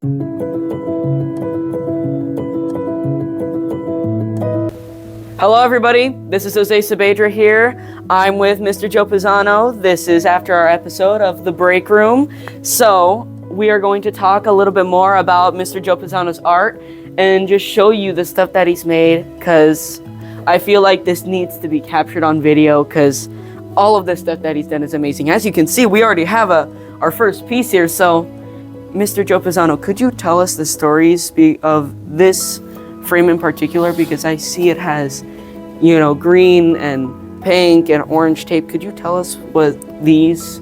Hello everybody, this is Jose Saavedra here. I'm with Mr. Joe Pisano. This is after our episode of The Break Room. So we are going to talk a little bit more about Mr. Joe Pisano's art and just show you the stuff that he's made, because I feel like this needs to be captured on video because all of the stuff that he's done is amazing. As you can see, we already have our first piece here. So Mr. Joe Pisano, could you tell us the stories of this frame in particular, because I see it has, you know, green and pink and orange tape. Could you tell us what these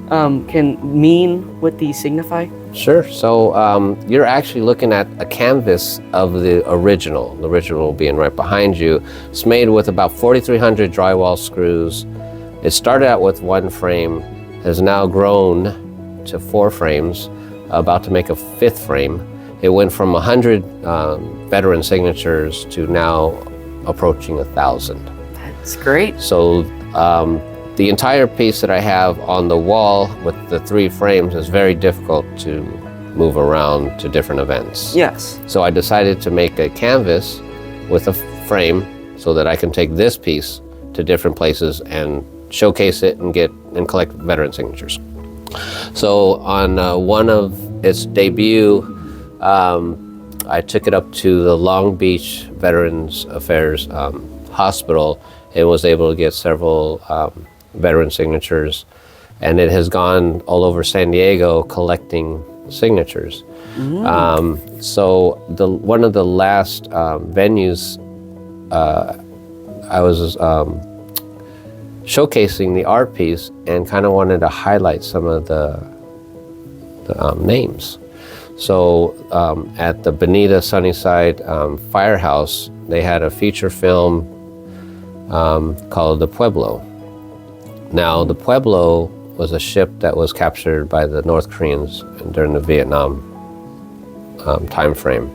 can mean, what these signify? Sure. So you're actually looking at a canvas of the original being right behind you. It's made with about 4,300 drywall screws. It started out with one frame, has now grown to 4 frames, about to make a 5th frame. It went from 100 veteran signatures to now approaching 1,000. That's great. So the entire piece that I have on the wall with the 3 frames is very difficult to move around to different events. Yes. So I decided to make a canvas with a frame so that I can take this piece to different places and showcase it and collect veteran signatures. So on one of its debut, I took it up to the Long Beach Veterans Affairs Hospital and was able to get several veteran signatures, and it has gone all over San Diego collecting signatures. So one of the last venues I was showcasing the art piece and kind of wanted to highlight some of the names. So at the Bonita Sunnyside Firehouse, they had a feature film called The Pueblo. Now, the Pueblo was a ship that was captured by the North Koreans during the Vietnam time frame.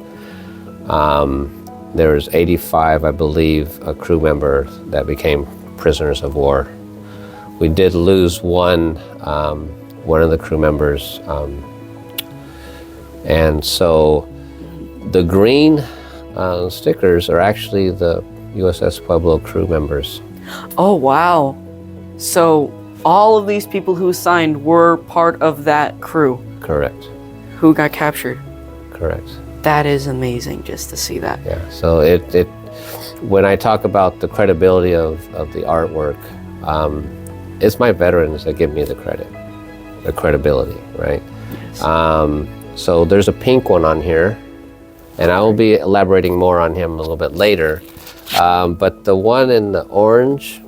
There was 85, I believe, crew members that became prisoners of war. We did lose one of the crew members, and so the green stickers are actually the USS Pueblo crew members. Oh, wow. So all of these people who signed were part of that crew? Correct. Who got captured? Correct. That is amazing just to see that. Yeah, so it when I talk about the credibility of the artwork, it's my veterans that give me the credit, the credibility, right? Yes. So there's a pink one on here, and I will be elaborating more on him a little bit later. But the one in the orange,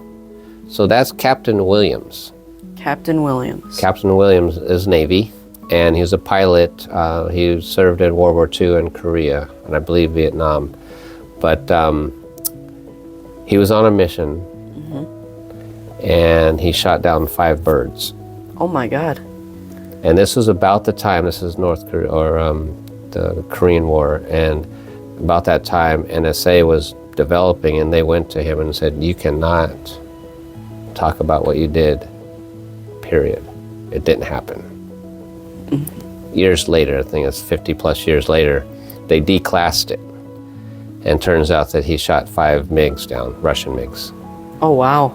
so that's Captain Williams. Captain Williams. Captain Williams is Navy, and he's a pilot. He served in World War II in Korea, and I believe Vietnam. But he was on a mission, and he shot down 5 birds. Oh my God. And this was about the time, this is North Korea, or the Korean War, and about that time NSA was developing, and they went to him and said, you cannot talk about what you did, period. It didn't happen. Years later, I think it's 50 plus years later, they declassed it, and turns out that he shot 5 MiGs down, Russian MiGs. Oh wow.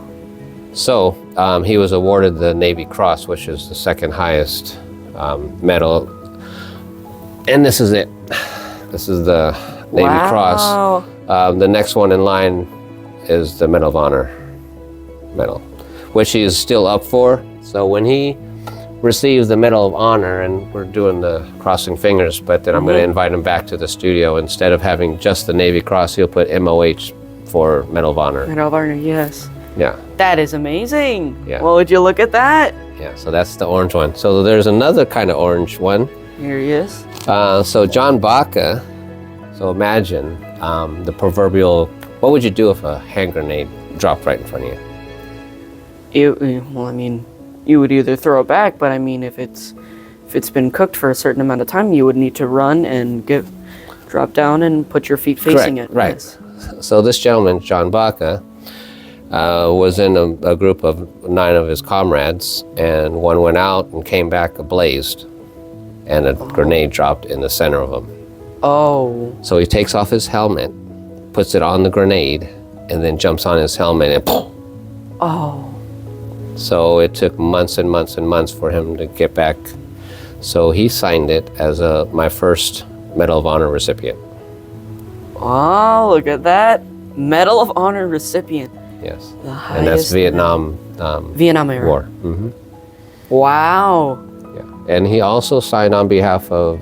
So he was awarded the Navy Cross, which is the second highest medal. And this is it. This is the Navy Cross. The next one in line is the Medal of Honor medal, which he is still up for. So when he receives the Medal of Honor, and we're doing the crossing fingers, but then I'm going to invite him back to the studio. Instead of having just the Navy Cross, he'll put MOH for Medal of Honor. Medal of Honor, yes. Yeah. That is amazing. Yeah. Well, would you look at that? Yeah, so that's the orange one. So there's another kind of orange one. Here he is. So John Baca, so imagine the proverbial, what would you do if a hand grenade dropped right in front of you? Well, I mean, you would either throw it back, but I mean, if it's been cooked for a certain amount of time, you would need to run and drop down and put your feet facing it. Right. Yes. So this gentleman, John Baca, was in a group of 9 of his comrades, and one went out and came back ablazed. and a grenade dropped in the center of him. Oh. So he takes off his helmet, puts it on the grenade, and then jumps on his helmet and Oh. So it took months and months and months for him to get back. So he signed it as my first Medal of Honor recipient. Oh, look at that. Medal of Honor recipient. Yes. The highest. And that's Vietnam Vietnam era. War. Mm-hmm. Wow. Yeah. And he also signed on behalf of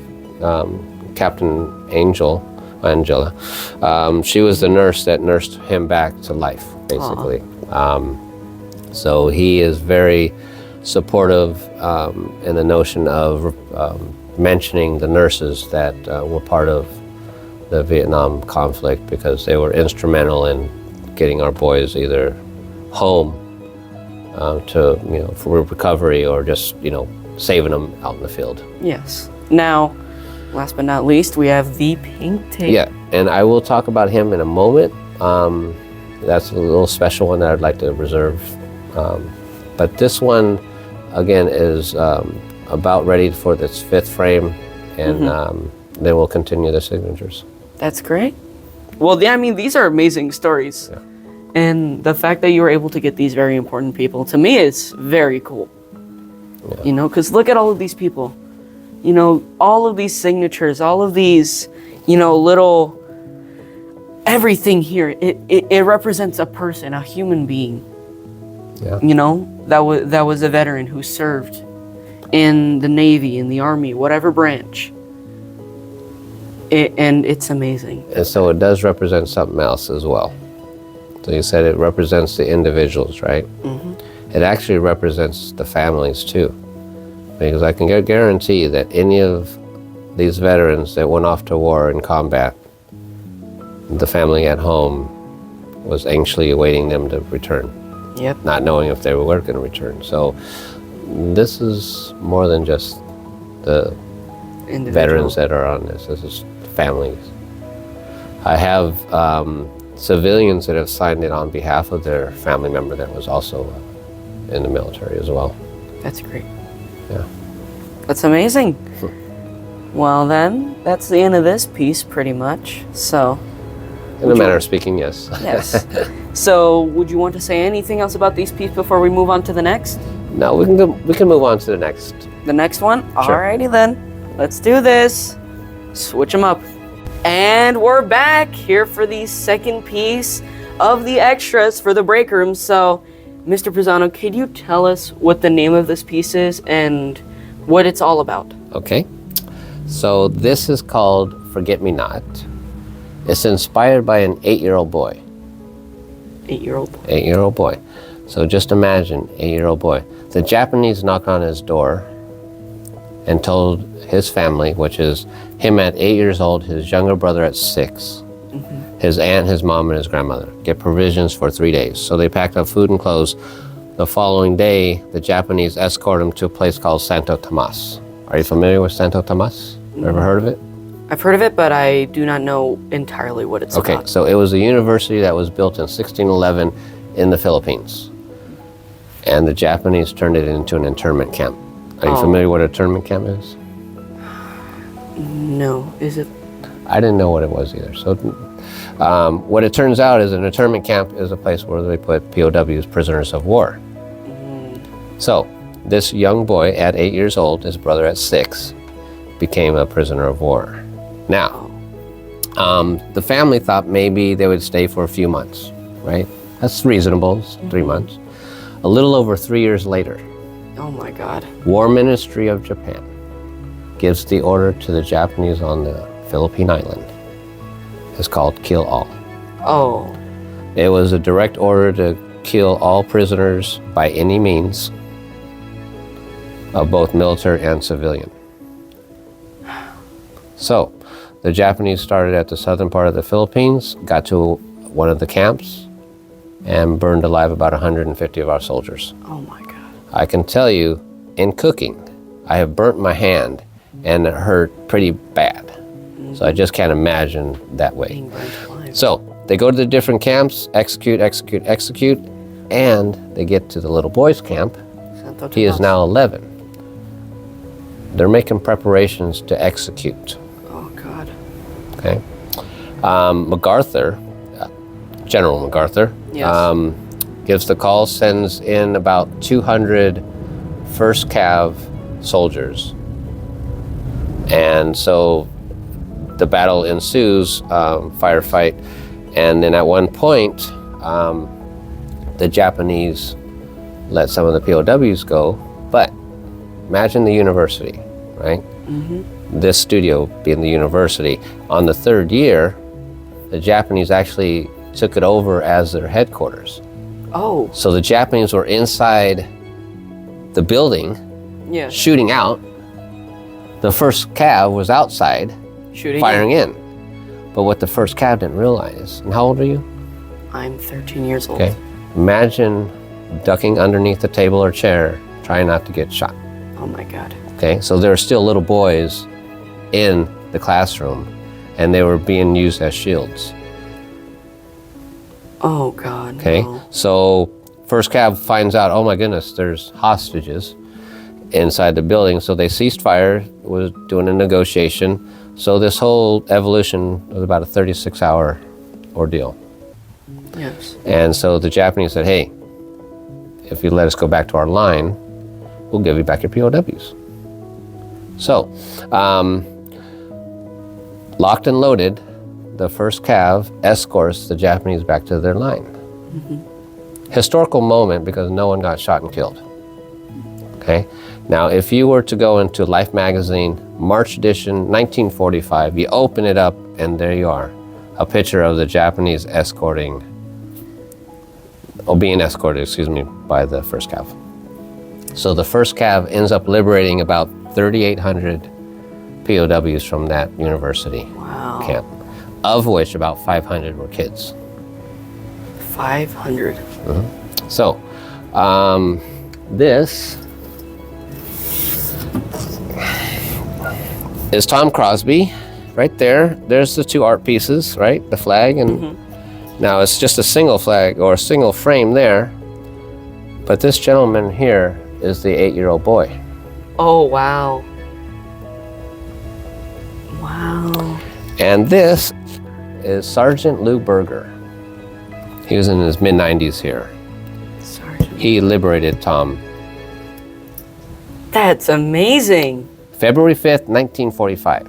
Captain Angela. She was the nurse that nursed him back to life, basically. So he is very supportive in the notion of mentioning the nurses that were part of the Vietnam conflict, because they were instrumental in getting our boys either home to, for recovery, or just, saving them out in the field. Yes. Now, last but not least, we have the pink tape. Yeah, and I will talk about him in a moment. That's a little special one that I'd like to reserve. But this one, again, is about ready for this 5th frame, and then we'll continue the signatures. That's great. Well, yeah, I mean, these are amazing stories. Yeah. And the fact that you were able to get these very important people, to me, is very cool. Yeah. Because look at all of these people. All of these signatures, all of these, little everything here. It represents a person, a human being. Yeah. That was a veteran who served in the Navy, in the Army, whatever branch. And it's amazing. And so it does represent something else as well. So you said it represents the individuals, right? Mm-hmm. It actually represents the families too. Because I can guarantee that any of these veterans that went off to war in combat, the family at home was anxiously awaiting them to return. Yep. Not knowing if they were going to return. So this is more than just the veterans that are on this. This is families. I have civilians that have signed it on behalf of their family member that was also in the military as well. That's great. Yeah. That's amazing. Well then, that's the end of this piece pretty much. So, In a manner of speaking, yes. yes. So, would you want to say anything else about these pieces before we move on to the next? No, we can move on to the next. The next one? Sure. Alrighty then. Let's do this. Switch them up. And we're back here for the second piece of the extras for the break room. So, Mr. Pisano, could you tell us what the name of this piece is and what it's all about? Okay. So this is called Forget Me Not. It's inspired by an 8-year-old boy. 8-year-old boy. 8-year-old boy. So just imagine, 8-year-old boy. The Japanese knocked on his door and told his family, which is him at 8 years old, his younger brother at 6, his aunt, his mom, and his grandmother, get provisions for 3 days. So they packed up food and clothes. The following day, the Japanese escort him to a place called Santo Tomas. Are you familiar with Santo Tomas? Ever heard of it? I've heard of it, but I do not know entirely what it's about. Okay, so it was a university that was built in 1611 in the Philippines. And the Japanese turned it into an internment camp. Are you familiar with what a internment camp is? No. Is it? I didn't know what it was either. So what it turns out is an internment camp is a place where they put POWs, prisoners of war. So this young boy at 8 years old, his brother at 6, became a prisoner of war. Now, the family thought maybe they would stay for a few months, right? That's reasonable, 3 months. A little over 3 years later, Oh my God. War Ministry of Japan gives the order to the Japanese on the Philippine island. It's called kill all. Oh. It was a direct order to kill all prisoners by any means, of both military and civilian. So, the Japanese started at the southern part of the Philippines, got to one of the camps, and burned alive about 150 of our soldiers. Oh my God. I can tell you, in cooking, I have burnt my hand, and it hurt pretty bad. So I just can't imagine that way. Being burnt alive. So they go to the different camps, execute, and they get to the little boy's camp. Santo He is Tomas. now 11. They're making preparations to execute. Oh, God. Okay. MacArthur, General MacArthur, Yes. gives the call, sends in about 200 1st Cav soldiers. And so the battle ensues, firefight, and then at one point, the Japanese let some of the POWs go, but imagine the university, right? This studio being the university. On the 3rd year, the Japanese actually took it over as their headquarters. Oh. So the Japanese were inside the building, Yeah. shooting out. The 1st Cav was outside, Shooting. firing in. But what the 1st Cav didn't realize, and how old are you? I'm 13 years old. Okay. Imagine ducking underneath a table or chair, trying not to get shot. Oh, my God. Okay, so there are still little boys in the classroom, and they were being used as shields. Oh, God. Okay, No. so 1st Cav finds out, oh my goodness, there's hostages inside the building, so they ceased fire, was doing a negotiation. So this whole evolution was about a 36-hour ordeal. Yes. And so the Japanese said, hey, if you let us go back to our line, we'll give you back your POWs. So, locked and loaded, the 1st Cav escorts the Japanese back to their line. Historical moment because no one got shot and killed. Okay? Now, if you were to go into Life magazine, March edition, 1945, you open it up and there you are. A picture of the Japanese being escorted, by the 1st Cav. So the 1st Cav ends up liberating about 3,800 POWs from that university Wow. camp, of which about 500 were kids. 500. So, this is Tom Crosby, right there. There's the 2 art pieces, right? The flag, and now it's just a single flag or a single frame there. But this gentleman here is the 8-year-old boy. Oh, wow. Wow. And this is Sergeant Lou Berger. He was in his mid-90s here. Sergeant. He liberated Tom. That's amazing. February 5th, 1945.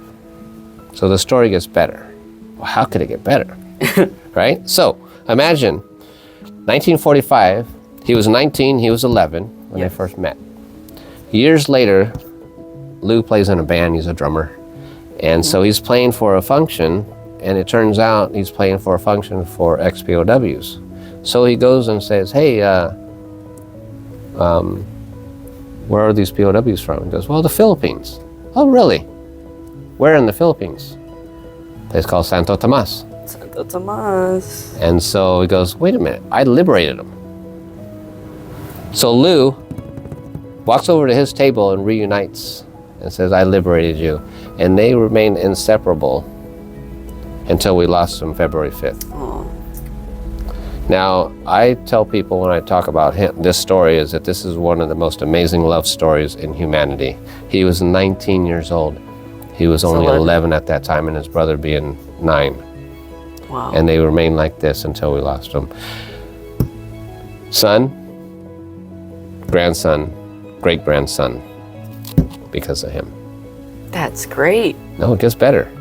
So the story gets better. Well, how could it get better? Right? So imagine 1945, he was 19, he was 11 when they first met. Years later, Lou plays in a band, he's a drummer. And so he's playing for a function, and it turns out he's playing for a function for ex-POWs. So he goes and says, hey, where are these POWs from? He goes, well, the Philippines. Oh, really? Where in the Philippines? A place called Santo Tomas. Santo Tomas. And so he goes, wait a minute, I liberated them. So Lou walks over to his table and reunites and says, I liberated you. And they remained inseparable until we lost them February 5th. Oh. Now, I tell people when I talk about this story is that this is one of the most amazing love stories in humanity. He was 19 years old. He was only 11 at that time, and his brother being 9. Wow. And they remained like this until we lost them. Son, grandson, great-grandson, because of him. That's great. No, it gets better.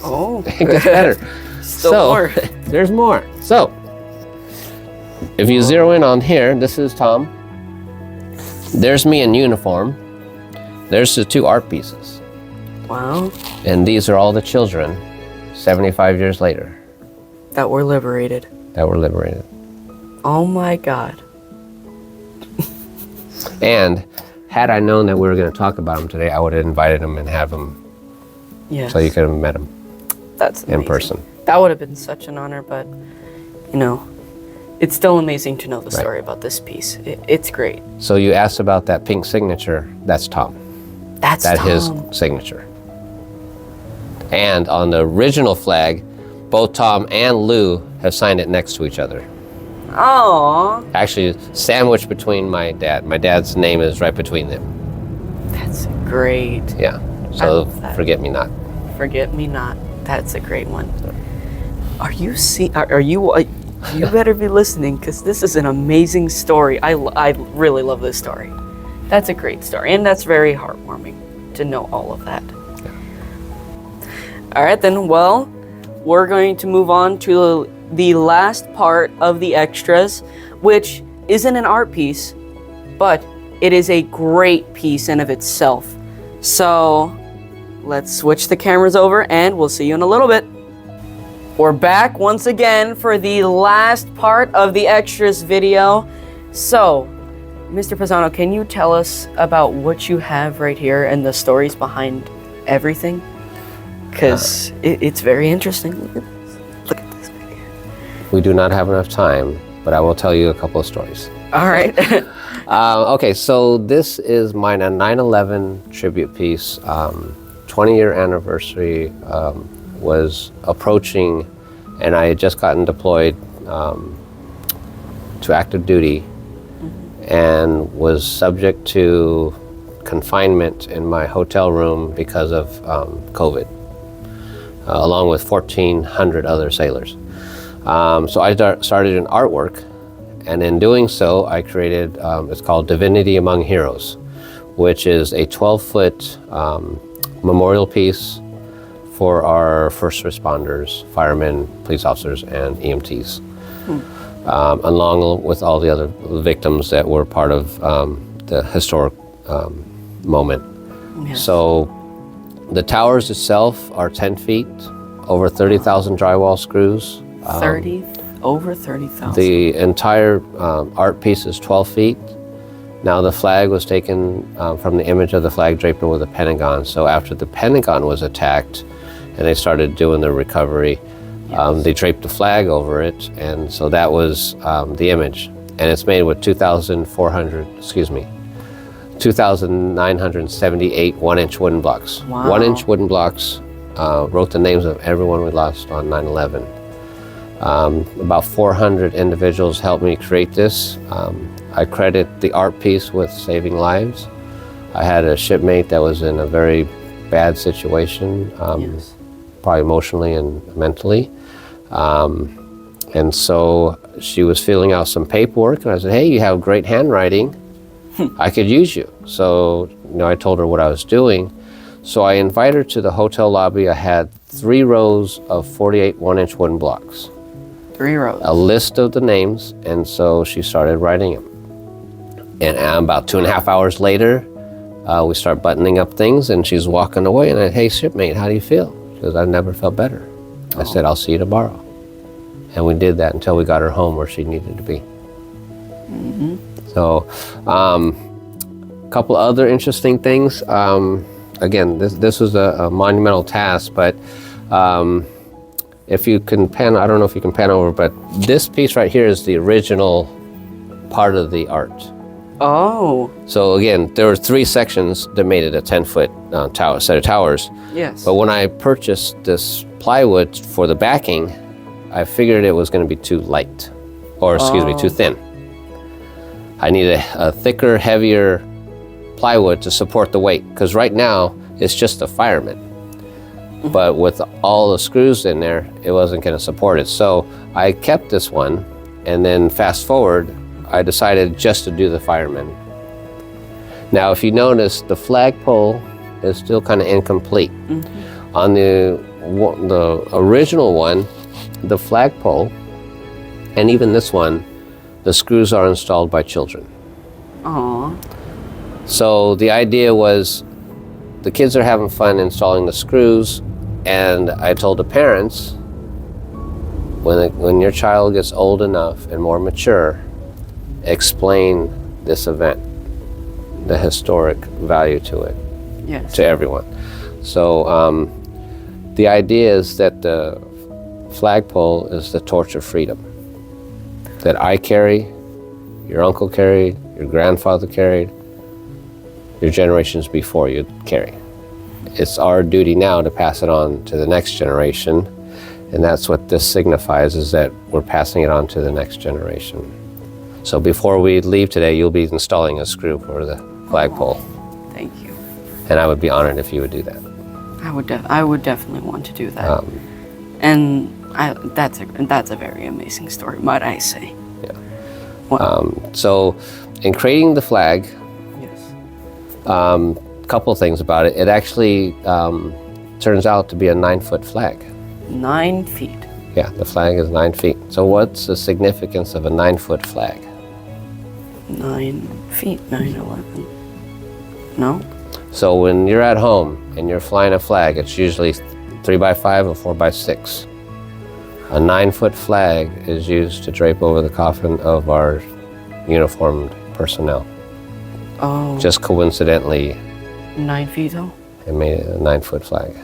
Oh. It gets better. Still more. There's more. So, if you zero in on here, this is Tom. There's me in uniform. There's the 2 art pieces. Wow. And these are all the children 75 years later That were liberated. that were liberated. Oh my God. And had I known that we were going to talk about them today, I would have invited them and have them Yes. so you could have met them That's amazing. in person. That would have been such an honor, but it's still amazing to know the story about this piece. It's great. So you asked about that pink signature. That's Tom. That's That's Tom. his signature. And on the original flag, both Tom and Lou have signed it next to each other. Aww. Actually, sandwiched between my dad. My dad's name is right between them. That's great. Yeah. I So love that. forget me not. Forget me not. That's a great one. Are you you better be listening, because this is an amazing story. I really love this story. That's a great story, and that's very heartwarming to know all of that. All right, then, well, we're going to move on to the last part of the extras, which isn't an art piece, but it is a great piece in of itself. So let's switch the cameras over, and we'll see you in a little bit. We're back once again for the last part of the extras video. So, Mr. Pisano, can you tell us about what you have right here and the stories behind everything? Because it's very interesting. Look at this right here. We do not have enough time, but I will tell you a couple of stories. All right. Okay, so this is my 9/11 tribute piece. 20-year anniversary was approaching, and I had just gotten deployed to active duty and was subject to confinement in my hotel room because of COVID, along with 1,400 other sailors. So I started an artwork, and in doing so, I created, it's called Divinity Among Heroes, which is a 12-foot memorial piece for our first responders, firemen, police officers, and EMTs, along with all the other victims that were part of the historic moment. Yes. So the towers itself are 10 feet, over 30,000 drywall screws. Over 30,000. The entire art piece is 12 feet. Now the flag was taken from the image of the flag draped over the Pentagon. So after the Pentagon was attacked and they started doing the recovery, they draped the flag over it, and so that was the image. And it's made with 2,978 one-inch wooden blocks. Wow. One-inch wooden blocks, wrote the names of everyone we lost on 9/11. About 400 individuals helped me create this. I credit the art piece with saving lives. I had a shipmate that was in a very bad situation, probably emotionally and mentally. And so she was filling out some paperwork, and I said, hey, you have great handwriting. I could use you. So, I told her what I was doing. So I invited her to the hotel lobby. I had 3 rows of 48 one-inch wooden blocks. 3 rows. A list of the names, and so she started writing them. And about 2.5 hours later, we start buttoning up things, and she's walking away, and I said, hey, shipmate, how do you feel? She goes, I've never felt better. I said, I'll see you tomorrow. And we did that until we got her home where she needed to be. So, a couple other interesting things. Again, this was a monumental task, but if you can pan, I don't know if you can pan over, but this piece right here is the original part of the art. Oh. So again, there were 3 sections that made it a 10-foot tower, set of towers. Yes. But when I purchased this plywood for the backing, I figured it was going to be too light, or excuse me, too thin. I needed a thicker, heavier plywood to support the weight, because right now it's just the fireman. But with all the screws in there, it wasn't going to support it. So I kept this one, and then fast forward, I decided just to do the firemen. Now, if you notice, the flagpole is still kind of incomplete. On the original one, the flagpole, and even this one, the screws are installed by children. Aww. So the idea was, the kids are having fun installing the screws, and I told the parents, when your child gets old enough and more mature, explain this event, the historic value to it, to everyone. So the idea is that the flagpole is the torch of freedom that I carry, your uncle carried, your grandfather carried, your generations before you carry. It's our duty now to pass it on to the next generation, and that's what this signifies, is that we're passing it on to the next generation. So before we leave today, you'll be installing a screw for the flagpole. Thank you. And I would be honored if you would do that. I would definitely want to do that. And that's a very amazing story, might I say. Yeah. Wow. So in creating the flag, Yes. couple of things about it. It actually turns out to be a 9-foot flag. 9 feet. Yeah, the flag is 9 feet. So what's the significance of a 9-foot flag? 9 feet, 9/11. No? So when you're at home and you're flying a flag, it's usually 3x5 or 4x6. A 9-foot flag is used to drape over the coffin of our uniformed personnel. Oh. Just coincidentally, 9 feet though? it made it a 9-foot flag.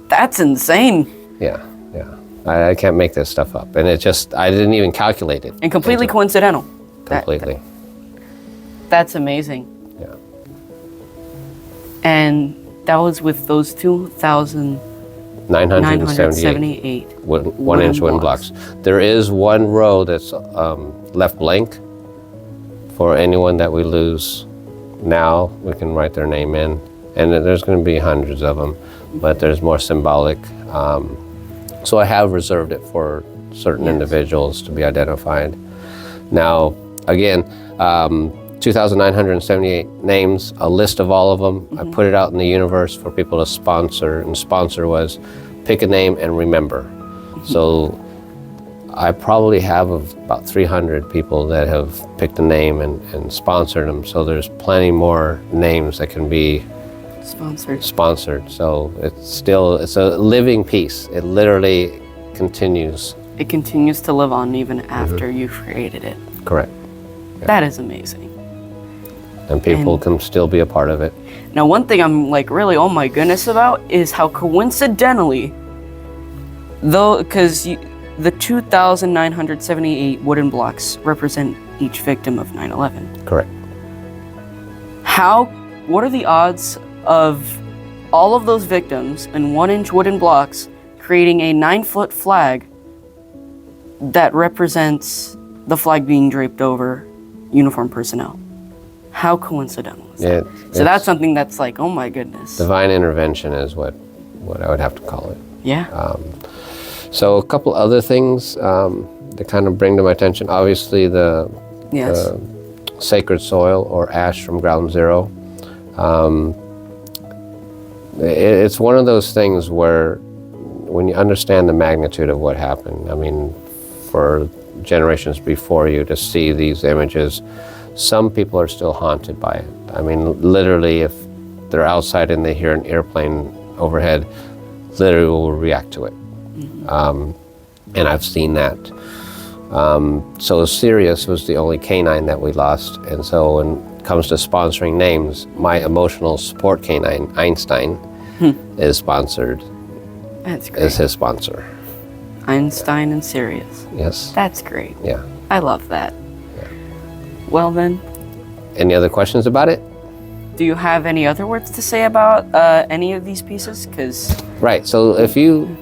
That's insane. Yeah. I can't make this stuff up. And I didn't even calculate it. And completely coincidental. Completely. That's amazing. Yeah. And that was with those 2,978 1-inch wooden blocks. There is one row that's left blank for anyone that we lose now. We can write their name in. And there's going to be hundreds of them, but there's more symbolic. So I have reserved it for certain individuals to be identified. Now, again, 2,978 names, a list of all of them. I put it out in the universe for people to sponsor, and sponsor was pick a name and remember. So I probably have about 300 people that have picked a name and sponsored them. So there's plenty more names that can be sponsored. So it's a living piece. It literally continues. It continues to live on even after you've created it. Correct. Yeah. That is amazing. And people can still be a part of it. Now, one thing I'm like really, oh my goodness about is how coincidentally, because the 2,978 wooden blocks represent each victim of 9/11. Correct. What are the odds of all of those victims in 1-inch wooden blocks creating a 9-foot flag that represents the flag being draped over uniformed personnel? How coincidental is that? So that's something that's like, oh my goodness. Divine intervention is what I would have to call it. Yeah. So a couple other things that kind of bring to my attention. Obviously the sacred soil or ash from ground zero. It's one of those things where when you understand the magnitude of what happened, I mean, for generations before you to see these images, some people are still haunted by it. I mean, literally, if they're outside and they hear an airplane overhead, literally will react to it. And I've seen that. So Sirius was the only canine that we lost. And so when it comes to sponsoring names, my emotional support canine, Einstein, is sponsored. That's great. Is his sponsor. Einstein and Sirius. Yes. That's great. Yeah. I love that. Yeah. Well then, any other questions about it? do you have any other words to say about any of these pieces? Right, so if you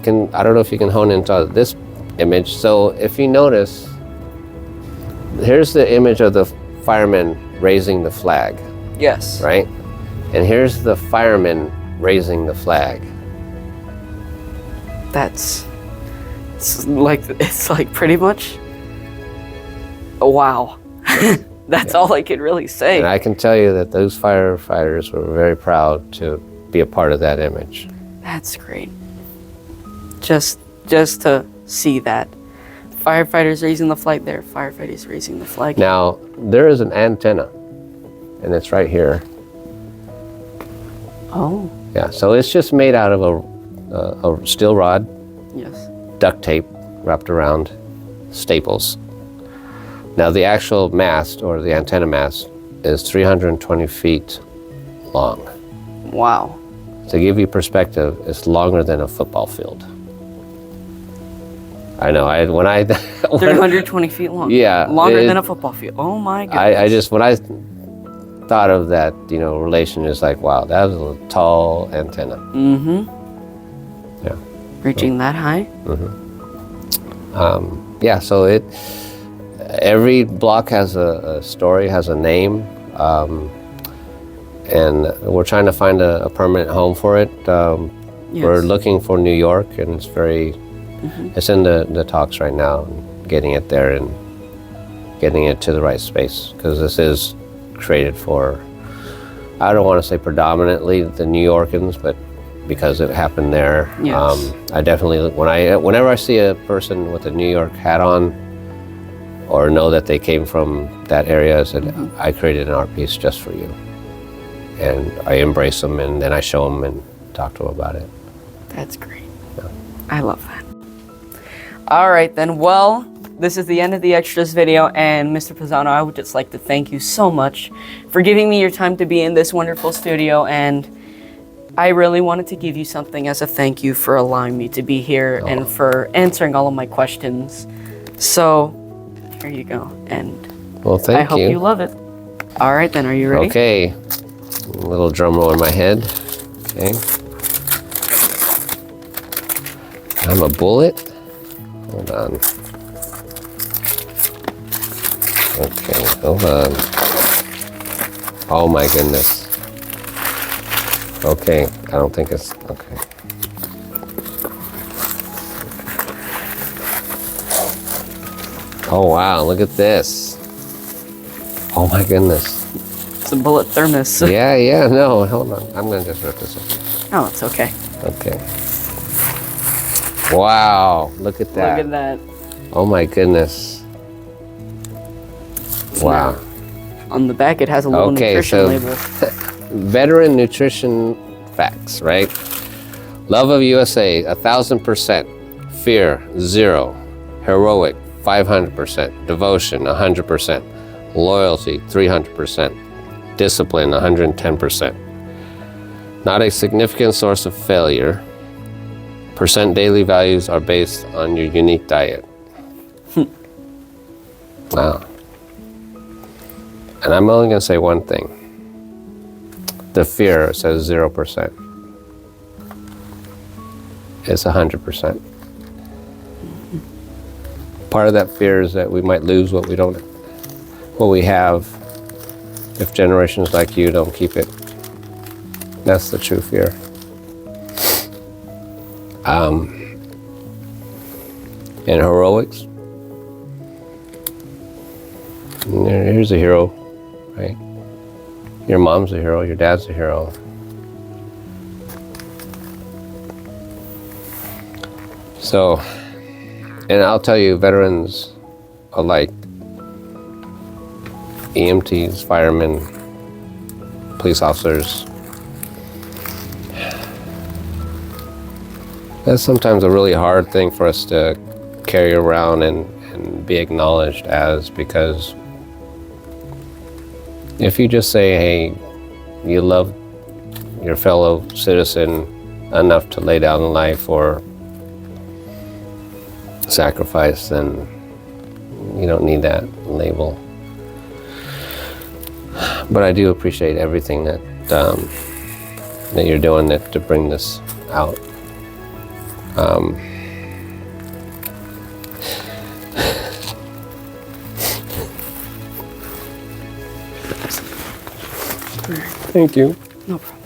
can, I don't know if you can hone into this image. So if you notice, here's the image of the firemen raising the flag, Yes. right? And here's the firemen raising the flag. It's like pretty much. Wow. That's all I can really say. And I can tell you that those firefighters were very proud to be a part of that image. That's great. Just to see that. Firefighters raising the flag there, firefighters raising the flag. Now, there is an antenna, and it's right here. Oh, Yeah, so it's just made out of a steel rod, yes. duct tape wrapped around, staples. Now the actual mast, or the antenna mast, is 320 feet long. Wow. To give you perspective, it's longer than a football field. I know, 320 feet long. Yeah. Longer than a football field. Oh my goodness. when I thought of that, relation, is like, wow, that was a tall antenna. Mm-hmm. Yeah. Reaching that high? Yeah, so every block has a story, has a name. And we're trying to find a permanent home for it. We're looking for New York, and it's very, it's in the talks right now, getting it there and getting it to the right space, because this is created for, I don't want to say predominantly the New Yorkers, but because it happened there. Yes. I definitely, whenever I see a person with a New York hat on, or know that they came from that area, I said, I created an art piece just for you. And I embrace them, and then I show them and talk to them about it. That's great. Yeah. I love that. All right then, well, this is the end of the extras video, and Mr. Pisano, I would just like to thank you so much for giving me your time to be in this wonderful studio, and I really wanted to give you something as a thank you for allowing me to be here and for answering all of my questions. So, here you go, and well, thank you. I hope you love it. All right then, are you ready? Okay. A little drum roll in my head. Okay. I'm a bullet. Hold on. Okay, hold on. Oh my goodness. Okay, I don't think it's, okay. Oh wow, look at this. Oh my goodness. It's a bullet thermos. Yeah, no, hold on. I'm gonna just rip this up. Oh, it's okay. Okay. Wow, look at that. Look at that. Oh my goodness. Wow. On the back, it has a little nutrition label. Veteran nutrition facts, right? Love of USA, 1,000%. Fear, 0. Heroic, 500%. Devotion, 100%. Loyalty, 300%. Discipline, 110%. Not a significant source of failure. Percent daily values are based on your unique diet. Wow. And I'm only going to say one thing. The fear says 0%. It's 100%. Part of that fear is that we might lose what we have if generations like you don't keep it. That's the true fear. And heroics. Here's a hero, right? Your mom's a hero, your dad's a hero. So, and I'll tell you, veterans alike, EMTs, firemen, police officers, that's sometimes a really hard thing for us to carry around and be acknowledged as, because if you just say, hey, you love your fellow citizen enough to lay down life or sacrifice, then you don't need that label. But I do appreciate everything that you're doing to bring this out. Thank you. No problem.